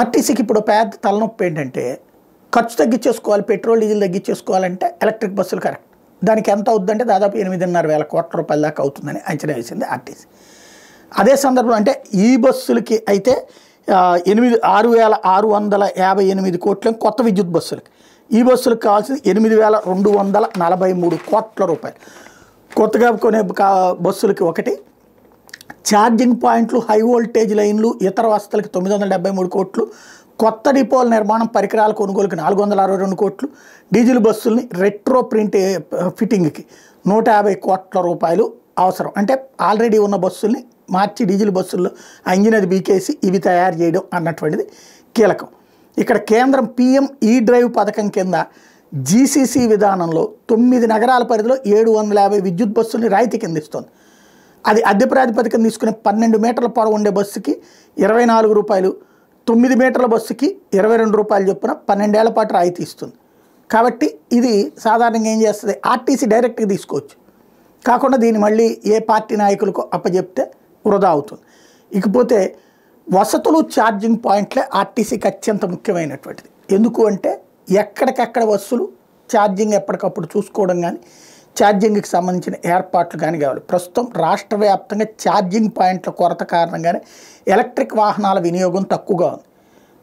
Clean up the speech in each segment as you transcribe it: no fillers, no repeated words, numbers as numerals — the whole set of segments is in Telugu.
ఆర్టీసీకి ఇప్పుడు పెద్ద తలనొప్పి ఏంటంటే ఖర్చు తగ్గించేసుకోవాలి, పెట్రోల్ డీజిల్ తగ్గించేసుకోవాలంటే ఎలక్ట్రిక్ బస్సులు కరెక్ట్. దానికి ఎంత అవుతుందంటే దాదాపు 8,500 కోట్ల రూపాయల దాకా అవుతుందని అంచనా వేసింది ఆర్టీసీ. అదే సందర్భంలో అంటే ఈ బస్సులకి అయితే 6,658 కోట్లు కొత్త విద్యుత్ బస్సులకి, ఈ బస్సులకు కావాల్సింది 8,243 కోట్ల రూపాయలు. కొత్తగా కొనే బస్సులకి ఒకటి, ఛార్జింగ్ పాయింట్లు, హై వోల్టేజ్ లైన్లు, ఇతర వసతులకి 973 కోట్లు, కొత్త డిపోల నిర్మాణం, పరికరాల కొనుగోలుకి 462 కోట్లు, డీజిల్ బస్సుల్ని రెట్రో ప్రింట్ ఫిట్టింగ్కి 150 కోట్ల రూపాయలు అవసరం. అంటే ఆల్రెడీ ఉన్న బస్సుల్ని మార్చి డీజిల్ బస్సుల్లో ఆ ఇంజిన్ అది బీకేసి ఇవి తయారు చేయడం అన్నటువంటిది కీలకం. ఇక్కడ కేంద్రం PM E-డ్రైవ్ పథకం కింద GCC విధానంలో 9 నగరాల పరిధిలో 750 విద్యుత్ బస్సుల్ని రాయితీ కింద ఇస్తుంది. అది అద్దె ప్రాతిపదికన తీసుకునే 12 మీటర్ల పొడవు ఉండే బస్సుకి 24 రూపాయలు, 9 మీటర్ల బస్సుకి 22 రూపాయలు చొప్పున 12 ఏళ్ల పాటు రాయితీ ఇస్తుంది. కాబట్టి ఇది సాధారణంగా ఏం చేస్తుంది, ఆర్టీసీ డైరెక్ట్గా తీసుకోవచ్చు, కాకుండా దీన్ని మళ్ళీ ఏ పార్టీ నాయకులకు అప్పచెప్తే వృధా అవుతుంది. ఇకపోతే వసతులు, ఛార్జింగ్ పాయింట్లే ఆర్టీసీకి అత్యంత ముఖ్యమైనటువంటిది. ఎందుకు అంటే ఎక్కడికక్కడ బస్సులు ఛార్జింగ్ ఎప్పటికప్పుడు చూసుకోవడం కానీ, ఛార్జింగ్కి సంబంధించిన ఏర్పాట్లు కానీ కావాలి. ప్రస్తుతం రాష్ట్ర వ్యాప్తంగా ఛార్జింగ్ పాయింట్ల కొరత కారణంగానే ఎలక్ట్రిక్ వాహనాల వినియోగం తక్కువగా ఉంది.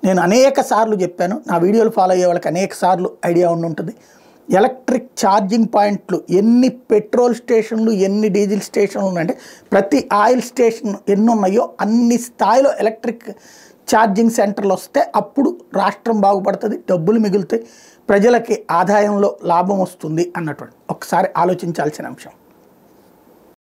నేను అనేక సార్లు చెప్పాను, నా వీడియోలు ఫాలో అయ్యే వాళ్ళకి అనేక సార్లు ఐడియా ఉంటుంది. ఎలక్ట్రిక్ ఛార్జింగ్ పాయింట్లు ఎన్ని పెట్రోల్ స్టేషన్లు, ఎన్ని డీజిల్ స్టేషన్లు ఉన్నాయంటే ప్రతి ఆయిల్ స్టేషన్ ఎన్ని ఉన్నాయో అన్ని స్థాయిలో ఎలక్ట్రిక్ ఛార్జింగ్ సెంటర్లు వస్తే అప్పుడు రాష్ట్రం బాగుపడుతుంది, డబ్బులు మిగులుతాయి, ప్రజలకి ఆదాయంలో లాభం వస్తుంది అన్నటువంటి ఒకసారి ఆలోచించాల్సిన అంశం.